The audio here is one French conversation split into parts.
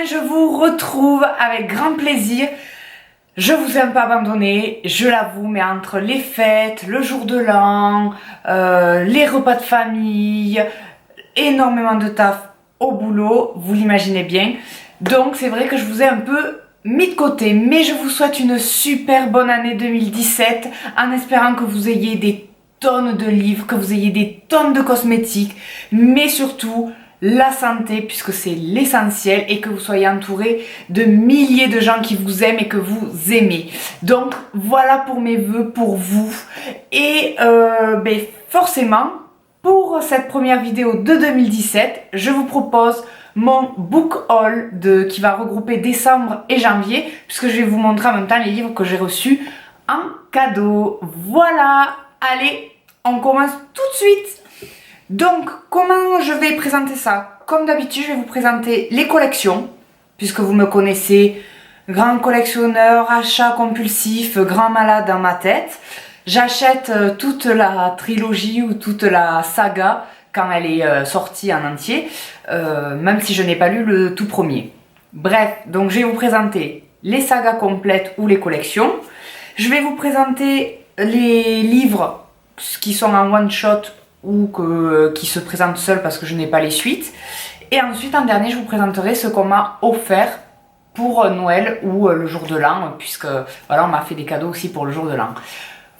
je vous retrouve avec grand plaisir. Je vous ai un peu abandonné, je l'avoue, mais entre les fêtes, le jour de l'an, les repas de famille, énormément de taf au boulot, vous l'imaginez bien. Donc c'est vrai que je vous ai un peu mis de côté, mais je vous souhaite une super bonne année 2017 en espérant que vous ayez des tonnes de livres, que vous ayez des tonnes de cosmétiques, mais surtout la santé, puisque c'est l'essentiel, et que vous soyez entouré de milliers de gens qui vous aiment et que vous aimez. Donc voilà pour mes vœux pour vous. Et forcément, pour cette première vidéo de 2017, je vous propose mon book haul qui va regrouper décembre et janvier, puisque je vais vous montrer en même temps les livres que j'ai reçus en cadeau. Voilà, allez, on commence tout de suite. Donc, comment je vais présenter ça? Comme d'habitude, je vais vous présenter les collections, puisque vous me connaissez, grand collectionneur, achat compulsif, grand malade dans ma tête. J'achète toute la trilogie ou toute la saga quand elle est sortie en entier, même si je n'ai pas lu le tout premier. Bref, donc je vais vous présenter les sagas complètes ou les collections. Je vais vous présenter les livres qui sont en one shot ou qui se présentent seuls parce que je n'ai pas les suites. Et ensuite, en dernier, je vous présenterai ce qu'on m'a offert pour Noël ou le jour de l'an, puisque voilà, on m'a fait des cadeaux aussi pour le jour de l'an.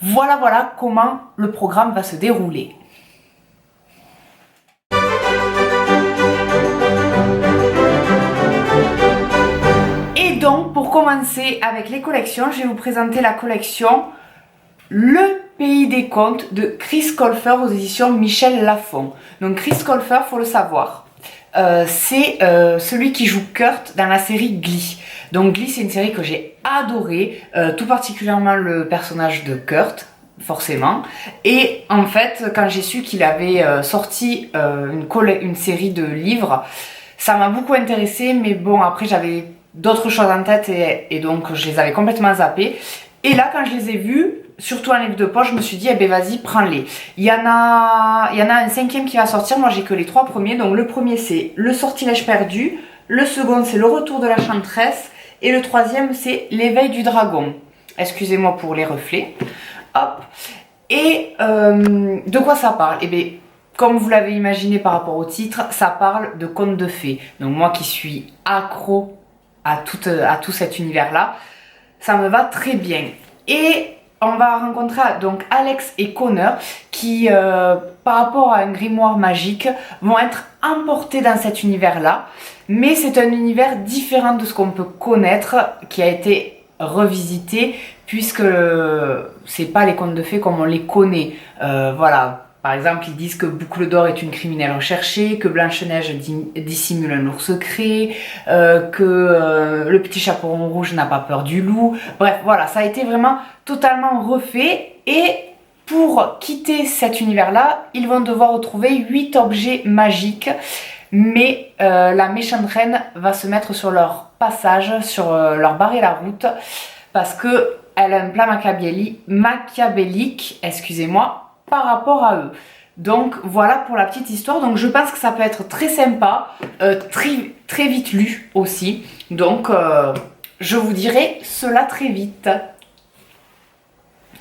Voilà comment le programme va se dérouler. Et donc, pour commencer avec les collections, je vais vous présenter la collection Le Pays des Contes de Chris Colfer aux éditions Michel Lafon. Donc Chris Colfer, faut le savoir, c'est celui qui joue Kurt dans la série Glee. Donc Glee, c'est une série que j'ai adorée, tout particulièrement le personnage de Kurt, forcément. Et en fait, quand j'ai su qu'il avait sorti une série de livres, ça m'a beaucoup intéressée, mais bon, après j'avais d'autres choses en tête et donc je les avais complètement zappées. Et là, quand je les ai vus, surtout en livre de poche, je me suis dit, eh ben vas-y, prends-les. Il y en a un cinquième qui va sortir, moi j'ai que les 3 premiers. Donc le premier c'est Le Sortilège perdu, le second c'est Le Retour de la Chanteresse, et le troisième c'est L'éveil du dragon. Excusez-moi pour les reflets. Hop. Et de quoi ça parle? Eh bien, comme vous l'avez imaginé par rapport au titre, ça parle de contes de fées. Donc moi qui suis accro à tout cet univers-là, ça me va très bien. Et on va rencontrer donc Alex et Connor qui, par rapport à un grimoire magique, vont être emportés dans cet univers-là. Mais c'est un univers différent de ce qu'on peut connaître, qui a été revisité, puisque c'est pas les contes de fées comme on les connaît. Voilà. Par exemple, ils disent que Boucle d'Or est une criminelle recherchée, que Blanche-Neige dissimule un lourd secret, que le petit chaperon rouge n'a pas peur du loup. Bref, voilà, ça a été vraiment totalement refait. Et pour quitter cet univers-là, ils vont devoir retrouver 8 objets magiques. Mais la méchante reine va se mettre sur leur passage, sur leur barrer la route, parce qu'elle a un plan machiavélique, excusez-moi, par rapport à eux. Donc voilà pour la petite histoire. Donc je pense que ça peut être très sympa, très vite lu aussi. Donc je vous dirai cela très vite.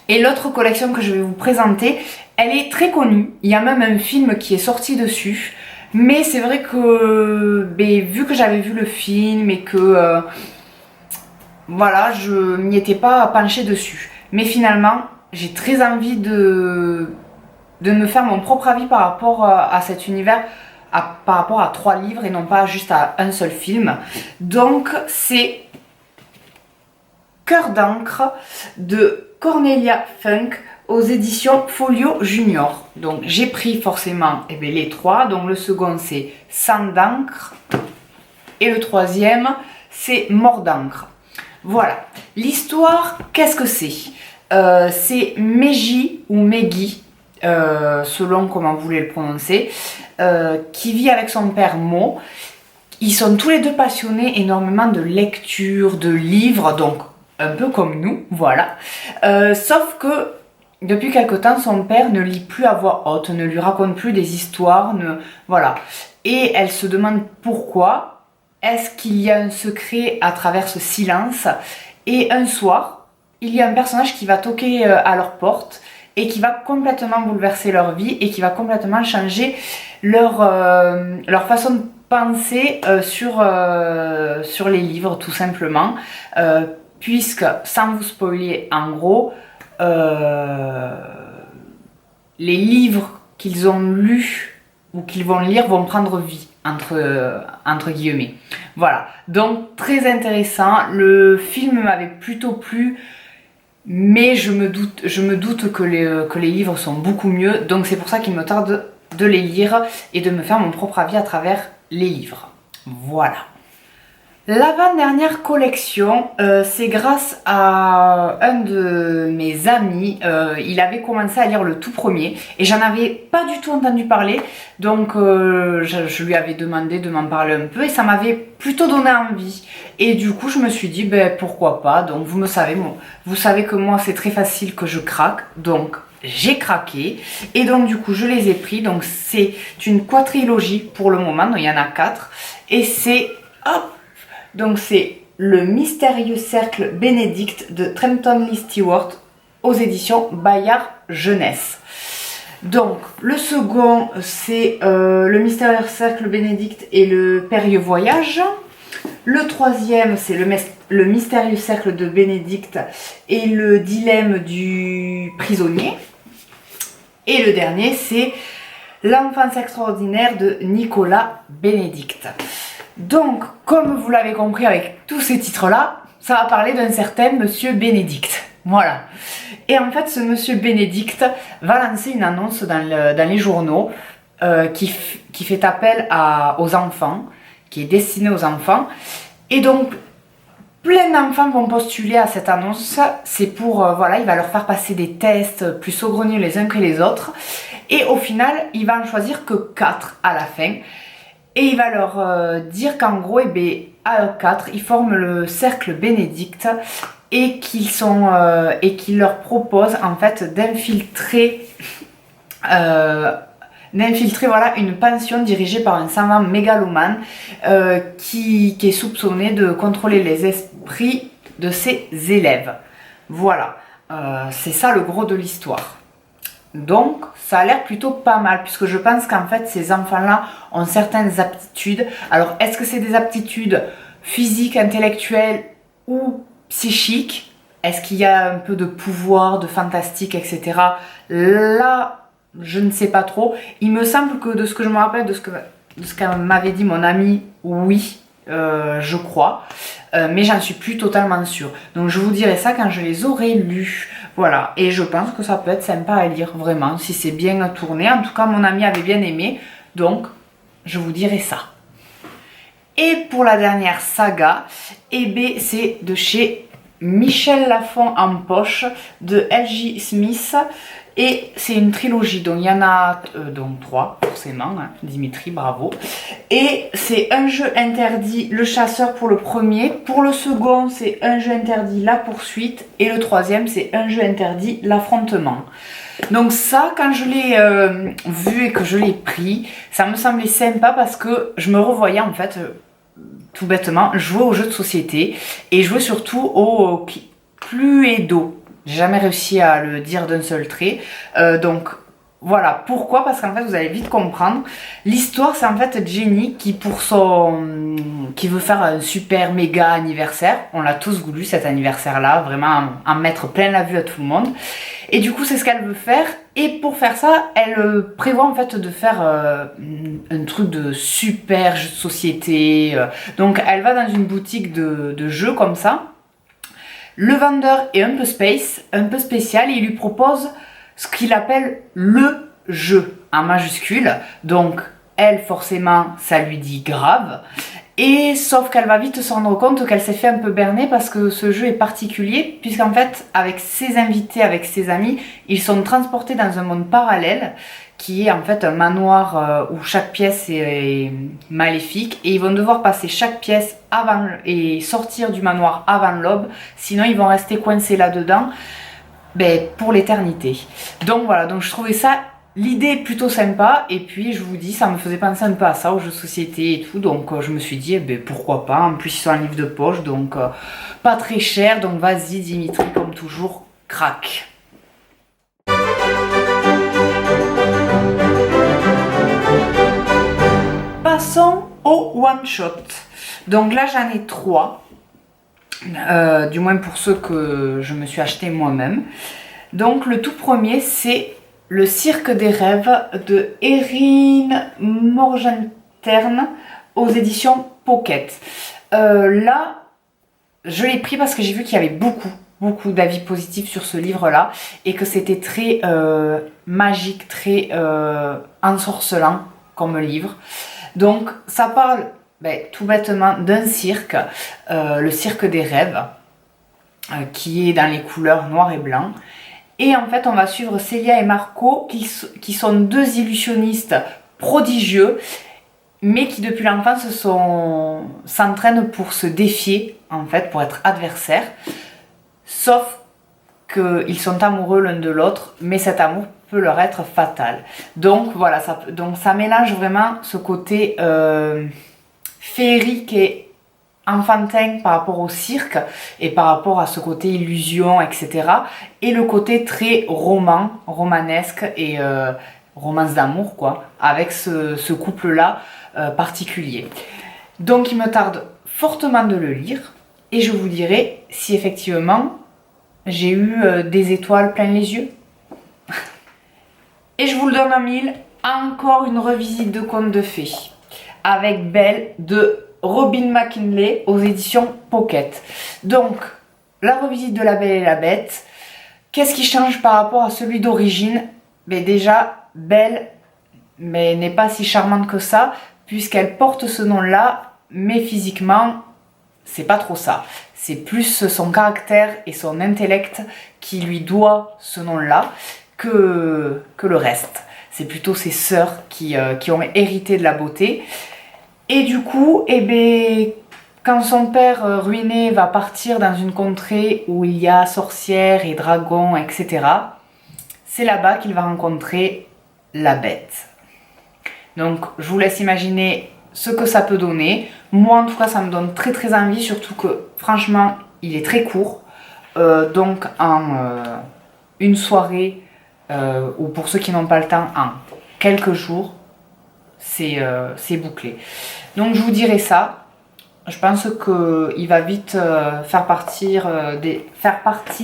Et l'autre collection que je vais vous présenter, elle est très connue. Il y a même un film qui est sorti dessus. Mais c'est vrai que vu que j'avais vu le film et que voilà, je m'y étais pas penchée dessus. Mais finalement, j'ai très envie de me faire mon propre avis par rapport à cet univers, par rapport à 3 livres et non pas juste à un seul film. Donc c'est Cœur d'encre de Cornelia Funk aux éditions Folio Junior. Donc j'ai pris forcément les 3. Donc le second c'est Sang d'encre et le troisième c'est Mort d'encre. Voilà. L'histoire, qu'est-ce que c'est? C'est Meiji ou Meggy, selon comment vous voulez le prononcer, qui vit avec son père Mo. Ils sont tous les deux passionnés énormément de lecture, de livres, donc un peu comme nous, voilà. Sauf que depuis quelque temps, son père ne lit plus à voix haute, ne lui raconte plus des histoires, voilà. Et elle se demande pourquoi. est-ce qu'il y a un secret à travers ce silence? Et un soir, il y a un personnage qui va toquer à leur porte et qui va complètement bouleverser leur vie et qui va complètement changer leur façon de penser sur les livres, tout simplement. Puisque, sans vous spoiler, en gros, les livres qu'ils ont lus ou qu'ils vont lire vont prendre vie, entre guillemets. Voilà, donc très intéressant. Le film m'avait plutôt plu, mais je me doute que les livres sont beaucoup mieux, donc c'est pour ça qu'il me tarde de les lire et de me faire mon propre avis à travers les livres. Voilà. L'avant-dernière collection, c'est grâce à un de mes amis. Il avait commencé à lire le tout premier et j'en avais pas du tout entendu parler, donc je lui avais demandé de m'en parler un peu et ça m'avait plutôt donné envie. Et du coup je me suis dit ben pourquoi pas. Donc vous savez que moi c'est très facile que je craque, donc j'ai craqué et donc du coup je les ai pris. Donc c'est une quadrilogie pour le moment, donc il y en a 4 et c'est hop. Donc c'est Le Mystérieux Cercle Bénédicte de Trenton Lee Stewart aux éditions Bayard Jeunesse. Donc le second c'est Le Mystérieux Cercle Bénédicte et le Périlleux Voyage. Le troisième c'est le Mystérieux Cercle de Bénédicte et le Dilemme du prisonnier. Et le dernier c'est L'Enfance extraordinaire de Nicolas Bénédicte. Donc, comme vous l'avez compris avec tous ces titres-là, ça va parler d'un certain Monsieur Bénédicte. Voilà. Et en fait, ce Monsieur Bénédicte va lancer une annonce dans les journaux qui fait appel aux enfants, qui est destinée aux enfants. Et donc, plein d'enfants vont postuler à cette annonce. C'est pour, voilà, il va leur faire passer des tests plus saugrenus les uns que les autres. Et au final, il va en choisir que 4 à la fin. Et il va leur dire qu'en gros, à eux 4, ils forment le cercle Bénédicte et qu'ils leur proposent en fait d'infiltrer voilà, une pension dirigée par un savant mégalomane qui est soupçonné de contrôler les esprits de ses élèves. Voilà, c'est ça le gros de l'histoire. Donc, ça a l'air plutôt pas mal, puisque je pense qu'en fait, ces enfants-là ont certaines aptitudes. Alors, est-ce que c'est des aptitudes physiques, intellectuelles ou psychiques? Est-ce qu'il y a un peu de pouvoir, de fantastique, etc. Là, je ne sais pas trop. Il me semble que de ce que je me rappelle, de ce qu'elle m'avait dit mon ami, oui, je crois. Mais j'en suis plus totalement sûre. Donc, je vous dirai ça quand je les aurai lus. Voilà, et je pense que ça peut être sympa à lire, vraiment, si c'est bien tourné. En tout cas, mon ami avait bien aimé, donc je vous dirai ça. Et pour la dernière saga, c'est de chez Michel Lafon en poche, de L.J. Smith. Et c'est une trilogie, donc il y en a donc 3, forcément, hein, Dimitri, bravo. Et c'est Un jeu interdit, Le chasseur pour le premier. Pour le second, c'est Un jeu interdit, La poursuite. Et le troisième, c'est Un jeu interdit, L'affrontement. Donc ça, quand je l'ai vu et que je l'ai pris, ça me semblait sympa parce que je me revoyais en fait, tout bêtement, jouer aux jeux de société et jouer surtout au Cluedo. J'ai jamais réussi à le dire d'un seul trait. Donc voilà, pourquoi? Parce qu'en fait vous allez vite comprendre. L'histoire c'est en fait Jenny qui veut faire un super méga anniversaire. On l'a tous voulu cet anniversaire là, vraiment en mettre plein la vue à tout le monde. Et du coup c'est ce qu'elle veut faire. Et pour faire ça, elle prévoit en fait de faire un truc de super jeu de société. Donc elle va dans une boutique de jeux comme ça. Le vendeur est un peu spécial et il lui propose ce qu'il appelle le jeu en majuscule. Donc elle forcément ça lui dit grave. Et sauf qu'elle va vite se rendre compte qu'elle s'est fait un peu berner parce que ce jeu est particulier puisqu'en fait avec ses invités, avec ses amis, ils sont transportés dans un monde parallèle qui est en fait un manoir où chaque pièce est maléfique et ils vont devoir passer chaque pièce avant et sortir du manoir avant l'aube, sinon ils vont rester coincés là-dedans pour l'éternité. Donc voilà, donc je trouvais ça l'idée est plutôt sympa et puis je vous dis, ça me faisait penser un peu à ça, aux jeux de société et tout, donc je me suis dit, eh ben, pourquoi pas, en plus ils sont un livre de poche, donc pas très cher, donc vas-y Dimitri, comme toujours, craque. Passons au one shot. Donc là j'en ai 3, du moins pour ceux que je me suis acheté moi-même. Donc le tout premier c'est Le Cirque des rêves de Erin Morgenstern aux éditions Pocket. Là, je l'ai pris parce que j'ai vu qu'il y avait beaucoup d'avis positifs sur ce livre-là et que c'était très magique, très ensorcelant comme livre. Donc ça parle tout bêtement d'un cirque, le Cirque des rêves, qui est dans les couleurs noir et blanc. Et en fait, on va suivre Célia et Marco, qui sont 2 illusionnistes prodigieux, mais qui depuis l'enfance s'entraînent pour se défier, en fait, pour être adversaires. Sauf qu'ils sont amoureux l'un de l'autre, mais cet amour peut leur être fatal. Donc voilà, ça mélange vraiment ce côté féerique et enfantin par rapport au cirque et par rapport à ce côté illusion, etc. Et le côté très romanesque et romance d'amour, quoi, avec ce couple-là particulier. Donc il me tarde fortement de le lire et je vous dirai si effectivement j'ai eu des étoiles plein les yeux. Et je vous le donne en 1000, encore une revisite de contes de fées avec Belle de Robin McKinley aux éditions Pocket. Donc, la revisite de La Belle et la Bête. Qu'est-ce qui change par rapport à celui d'origine? Déjà, Belle n'est pas si charmante que ça, puisqu'elle porte ce nom-là, mais physiquement, c'est pas trop ça. C'est plus son caractère et son intellect qui lui doit ce nom-là que le reste. C'est plutôt ses sœurs qui ont hérité de la beauté. Et du coup, quand son père ruiné va partir dans une contrée où il y a sorcières et dragons, etc., c'est là-bas qu'il va rencontrer la bête. Donc, je vous laisse imaginer ce que ça peut donner. Moi, en tout cas, ça me donne très envie, surtout que, franchement, il est très court. Donc, en une soirée, ou pour ceux qui n'ont pas le temps, en quelques jours, c'est bouclé. Donc je vous dirai ça. Je pense qu'il va vite faire partie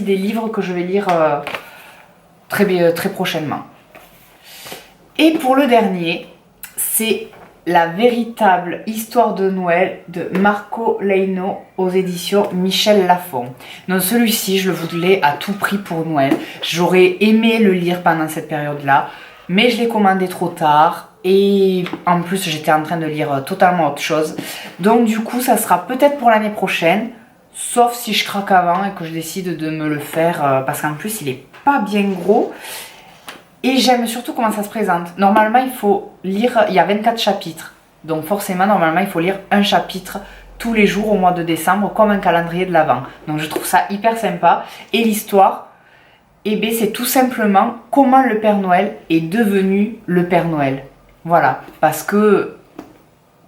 des livres que je vais lire très prochainement. Et pour le dernier, c'est La véritable histoire de Noël de Marco Leino aux éditions Michel Lafon. Donc celui-ci, je le voulais à tout prix pour Noël. J'aurais aimé le lire pendant cette période-là, mais je l'ai commandé trop tard. Et en plus j'étais en train de lire totalement autre chose. Donc du coup ça sera peut-être pour l'année prochaine. Sauf si je craque avant et que je décide de me le faire. Parce qu'en plus il est pas bien gros. Et j'aime surtout comment ça se présente. Normalement il faut lire, il y a 24 chapitres. Donc forcément normalement il faut lire un chapitre tous les jours au mois de décembre. Comme un calendrier de l'Avent. Donc je trouve ça hyper sympa. Et l'histoire, c'est tout simplement comment le Père Noël est devenu le Père Noël. Voilà, parce que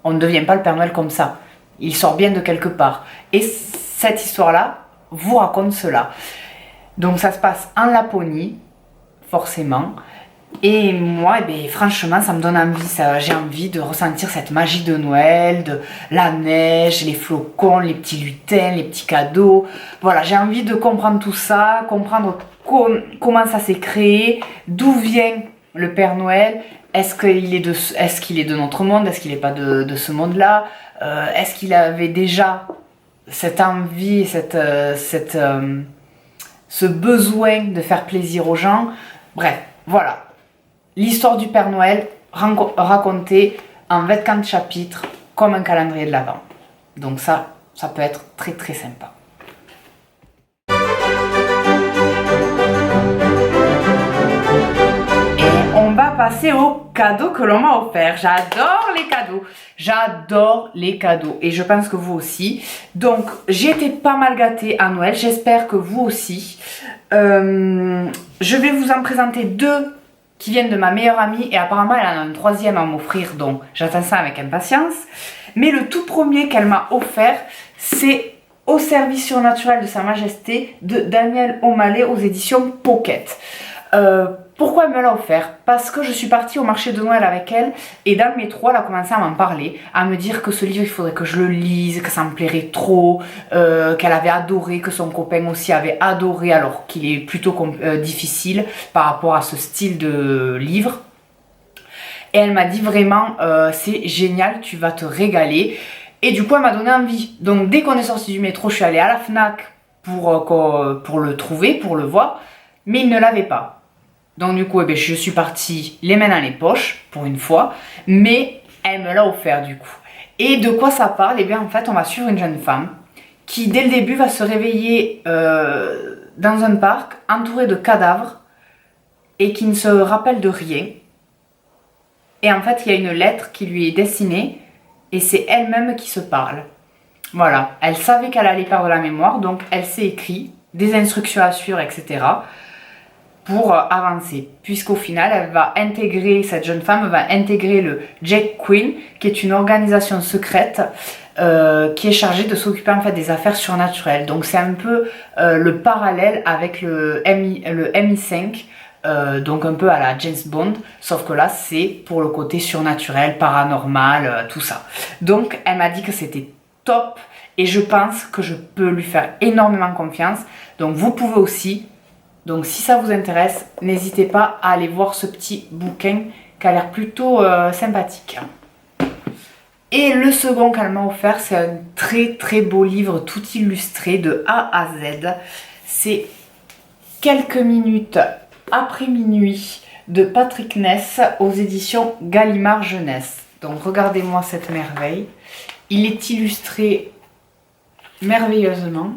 on ne devient pas le Père Noël comme ça. Il sort bien de quelque part. Et cette histoire-là vous raconte cela. Donc ça se passe en Laponie, forcément. Et moi, franchement, ça me donne envie. J'ai envie de ressentir cette magie de Noël, de la neige, les flocons, les petits lutins, les petits cadeaux. Voilà, j'ai envie de comprendre tout ça, comprendre comment ça s'est créé, d'où vient le Père Noël. Est-ce qu'il est de notre monde? Est-ce qu'il n'est pas de ce monde-là? Est-ce qu'il avait déjà cette envie, ce besoin de faire plaisir aux gens? Très voilà. L'histoire du Père Noël racontée en 24 chapitres comme un calendrier de l'Avent. Donc ça peut être très sympa. On va passer aux cadeaux que l'on m'a offerts. J'adore les cadeaux et je pense que vous aussi. Donc j'ai été pas mal gâtée à Noël, j'espère que vous aussi. Je vais vous en présenter 2 qui viennent de ma meilleure amie et apparemment elle en a un troisième à m'offrir, donc j'attends ça avec impatience. Mais le tout premier qu'elle m'a offert, c'est Au service surnaturel de Sa Majesté de Daniel O'Malley aux éditions Pocket. Pourquoi elle me l'a offert? Parce que je suis partie au marché de Noël avec elle et dans le métro elle a commencé à m'en parler, à me dire que ce livre il faudrait que je le lise, que ça me plairait trop, qu'elle avait adoré, que son copain aussi avait adoré alors qu'il est plutôt difficile par rapport à ce style de livre. Et elle m'a dit vraiment c'est génial, tu vas te régaler. Et du coup elle m'a donné envie. Donc dès qu'on est sorti du métro je suis allée à la FNAC pour le trouver, pour le voir, mais il ne l'avait pas. Donc du coup, eh bien, je suis partie les mains dans les poches, pour une fois, mais elle me l'a offert du coup. Et de quoi ça parle? Eh bien en fait, on va suivre une jeune femme qui dès le début va se réveiller dans un parc, entourée de cadavres, et qui ne se rappelle de rien. Et en fait, il y a une lettre qui lui est destinée, et c'est elle-même qui se parle. Voilà, elle savait qu'elle allait perdre la mémoire, donc elle s'est écrit des instructions à suivre, etc., pour avancer, puisqu'au final elle va intégrer, cette jeune femme va intégrer le Jack Queen, qui est une organisation secrète qui est chargée de s'occuper en fait des affaires surnaturelles. Donc c'est un peu le parallèle avec le MI5, donc un peu à la James Bond, sauf que là c'est pour le côté surnaturel, paranormal, tout ça. Donc elle m'a dit que c'était top et je pense que je peux lui faire énormément confiance, donc vous pouvez aussi. Donc si ça vous intéresse, n'hésitez pas à aller voir ce petit bouquin qui a l'air plutôt sympathique. Et le second qu'elle m'a offert, c'est un très très beau livre tout illustré de A à Z. C'est Quelques minutes après minuit de Patrick Ness aux éditions Gallimard Jeunesse. Donc regardez-moi cette merveille. Il est illustré merveilleusement.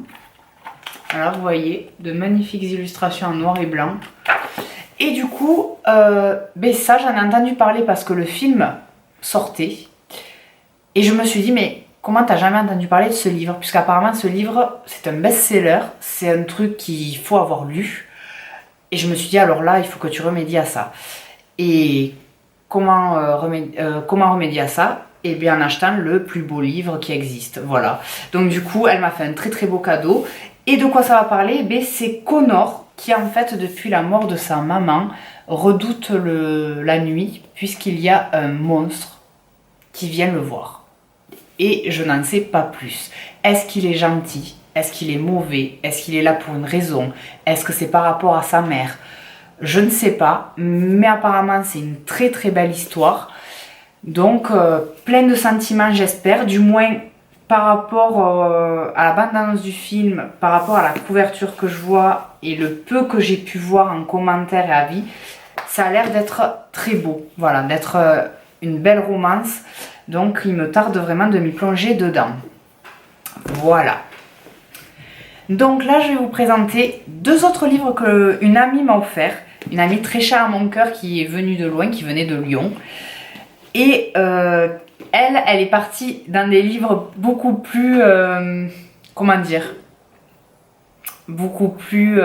Alors vous voyez, de magnifiques illustrations en noir et blanc. Et du coup, ça j'en ai entendu parler parce que le film sortait. Et je me suis dit, mais comment t'as jamais entendu parler de ce livre? Puisqu'apparemment ce livre, c'est un best-seller, c'est un truc qu'il faut avoir lu. Et je me suis dit, alors là, il faut que tu remédies à ça. Et comment remédier à ça? Eh bien en achetant le plus beau livre qui existe, voilà. Donc du coup, elle m'a fait un très très beau cadeau. Et de quoi ça va parler? Eh c'est Connor qui en fait depuis la mort de sa maman redoute la nuit puisqu'il y a un monstre qui vient le voir. Et je n'en sais pas plus. Est-ce qu'il est gentil? Est-ce qu'il est mauvais? Est-ce qu'il est là pour une raison? Est-ce que c'est par rapport à sa mère? Je ne sais pas, mais apparemment c'est une très très belle histoire. Donc plein de sentiments j'espère, du moins par rapport à la bande-annonce du film, par rapport à la couverture que je vois et le peu que j'ai pu voir en commentaire et avis, ça a l'air d'être très beau, voilà, d'être une belle romance. Donc il me tarde vraiment de m'y plonger dedans. Voilà. Donc là je vais vous présenter deux autres livres qu'une amie m'a offert, une amie très chère à mon cœur qui est venue de loin, qui venait de Lyon. Et elle est partie dans des livres beaucoup plus, comment dire, beaucoup plus,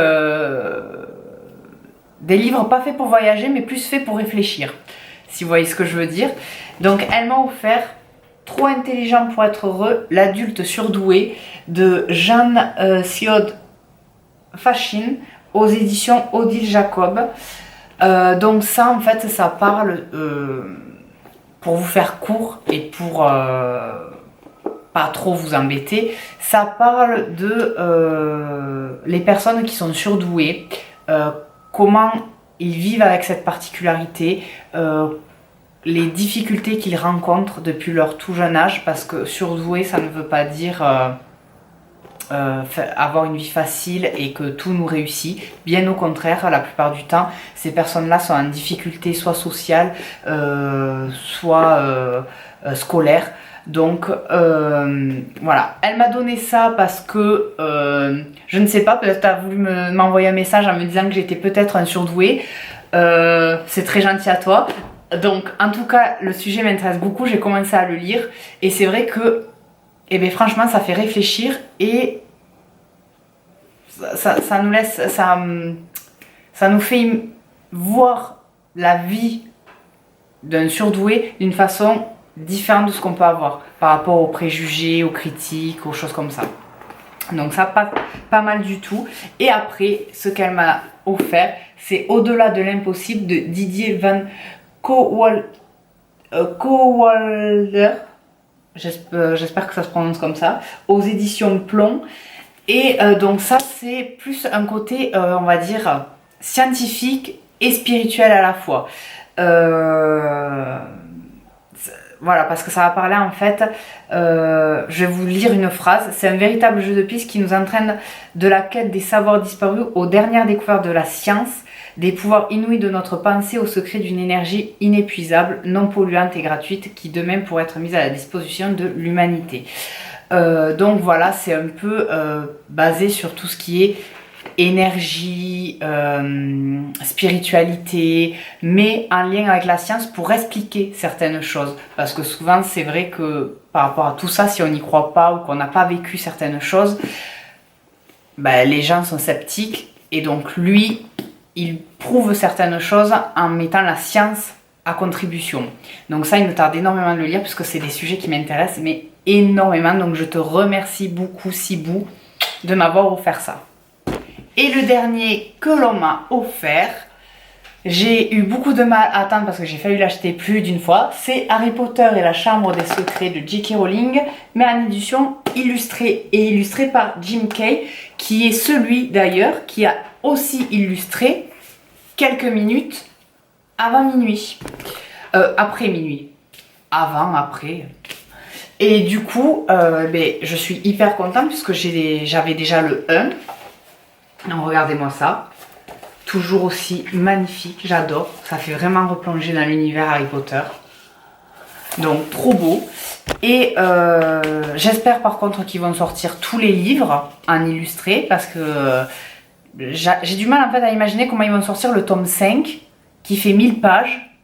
des livres pas faits pour voyager, mais plus faits pour réfléchir, si vous voyez ce que je veux dire. Donc elle m'a offert Trop intelligent pour être heureux, l'adulte surdoué de Jeanne Siod Fachin aux éditions Odile Jacob. Donc ça en fait ça parle... pour vous faire court et pour pas trop vous embêter, ça parle de les personnes qui sont surdouées, comment ils vivent avec cette particularité, les difficultés qu'ils rencontrent depuis leur tout jeune âge, parce que surdoué ça ne veut pas dire avoir une vie facile et que tout nous réussit. Bien au contraire, la plupart du temps, ces personnes-là sont en difficulté soit sociale, soit scolaire. Donc voilà, elle m'a donné ça parce que je ne sais pas, peut-être elle a voulu m'envoyer un message en me disant que j'étais peut-être un surdoué. C'est très gentil à toi. Donc en tout cas, le sujet m'intéresse beaucoup, j'ai commencé à le lire et c'est vrai que franchement ça fait réfléchir et ça nous laisse, ça nous fait voir la vie d'un surdoué d'une façon différente de ce qu'on peut avoir par rapport aux préjugés, aux critiques, aux choses comme ça. Donc ça passe pas mal du tout. Et après, ce qu'elle m'a offert, c'est Au-delà de l'impossible de Didier Van Cowalder. J'espère que ça se prononce comme ça, aux éditions Plomb. Et donc ça, c'est plus un côté, on va dire, scientifique et spirituel à la fois. Voilà, parce que ça va parler en fait, je vais vous lire une phrase. C'est un véritable jeu de piste qui nous entraîne de la quête des savoirs disparus aux dernières découvertes de la science, des pouvoirs inouïs de notre pensée au secret d'une énergie inépuisable, non polluante et gratuite qui demain pourrait être mise à la disposition de l'humanité. Donc voilà, c'est un peu basé sur tout ce qui est énergie, spiritualité, mais en lien avec la science pour expliquer certaines choses. Parce que souvent, c'est vrai que par rapport à tout ça, si on n'y croit pas ou qu'on n'a pas vécu certaines choses, ben, les gens sont sceptiques. Et donc lui, il prouve certaines choses en mettant la science à contribution. Donc ça, il me tarde énormément de le lire, puisque c'est des sujets qui m'intéressent, mais énormément. Donc je te remercie beaucoup, Sibou, de m'avoir offert ça. Et le dernier que l'on m'a offert, j'ai eu beaucoup de mal à attendre parce que j'ai failli l'acheter plus d'une fois, c'est Harry Potter et la Chambre des Secrets de J.K. Rowling, mais en édition illustrée, et illustrée par Jim Kay, qui est celui d'ailleurs qui a aussi illustré quelques minutes avant minuit. Après minuit. Avant, après. Et du coup, je suis hyper contente puisque j'avais déjà le 1. Donc regardez-moi ça, toujours aussi magnifique, j'adore, ça fait vraiment replonger dans l'univers Harry Potter, donc trop beau. Et j'espère par contre qu'ils vont sortir tous les livres en illustré, parce que j'ai du mal en fait à imaginer comment ils vont sortir le tome 5 qui fait 1000 pages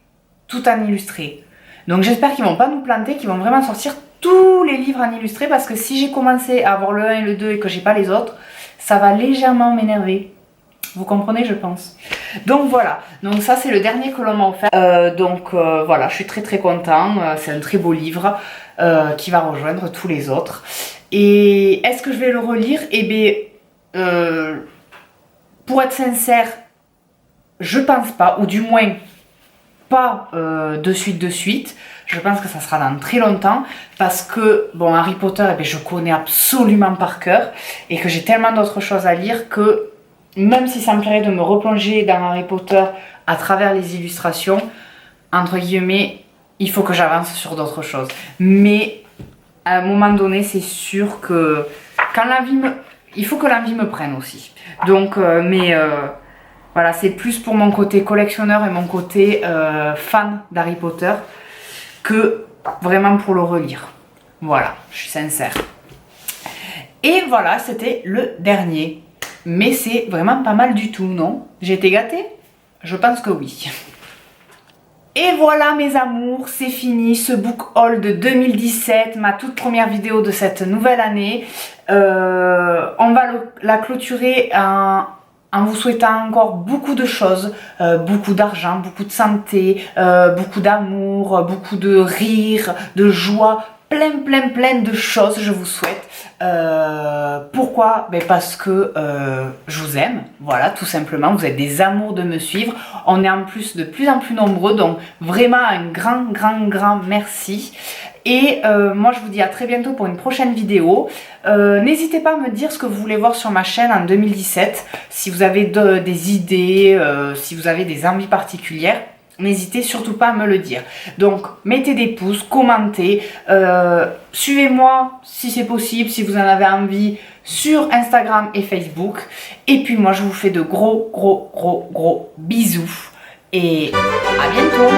tout en illustré. Donc j'espère qu'ils vont pas nous planter, qu'ils vont vraiment sortir tous les livres en illustré, parce que si j'ai commencé à avoir le 1 et le 2 et que j'ai pas les autres, ça va légèrement m'énerver. Vous comprenez, je pense. Donc voilà, donc ça c'est le dernier que l'on m'a offert. Voilà, je suis très très contente. C'est un très beau livre qui va rejoindre tous les autres. Et est-ce que je vais le relire? Eh bien, pour être sincère, je pense pas, ou du moins pas de suite. Je pense que ça sera dans très longtemps, parce que, bon, Harry Potter, eh bien, je connais absolument par cœur, et que j'ai tellement d'autres choses à lire que, même si ça me plairait de me replonger dans Harry Potter à travers les illustrations, entre guillemets, il faut que j'avance sur d'autres choses. Mais, à un moment donné, c'est sûr que, quand il faut que l'envie me prenne aussi. Donc, voilà, c'est plus pour mon côté collectionneur et mon côté fan d'Harry Potter, que vraiment pour le relire. Voilà, je suis sincère. Et voilà, c'était le dernier. Mais c'est vraiment pas mal du tout, non? J'ai été gâtée? Je pense que oui. Et voilà mes amours, c'est fini ce book haul de 2017, ma toute première vidéo de cette nouvelle année. On va la clôturer en vous souhaitant encore beaucoup de choses, beaucoup d'argent, beaucoup de santé, beaucoup d'amour, beaucoup de rire, de joie, plein de choses je vous souhaite. Pourquoi? Parce que je vous aime, voilà, tout simplement. Vous êtes des amours de me suivre. On est en plus de plus en plus nombreux, donc vraiment un grand merci. Et moi je vous dis à très bientôt pour une prochaine vidéo. N'hésitez pas à me dire ce que vous voulez voir sur ma chaîne en 2017. Si vous avez des idées, si vous avez des envies particulières, n'hésitez surtout pas à me le dire. Donc mettez des pouces, commentez, suivez-moi si c'est possible, si vous en avez envie, sur Instagram et Facebook. Et puis moi je vous fais de gros bisous. Et à bientôt.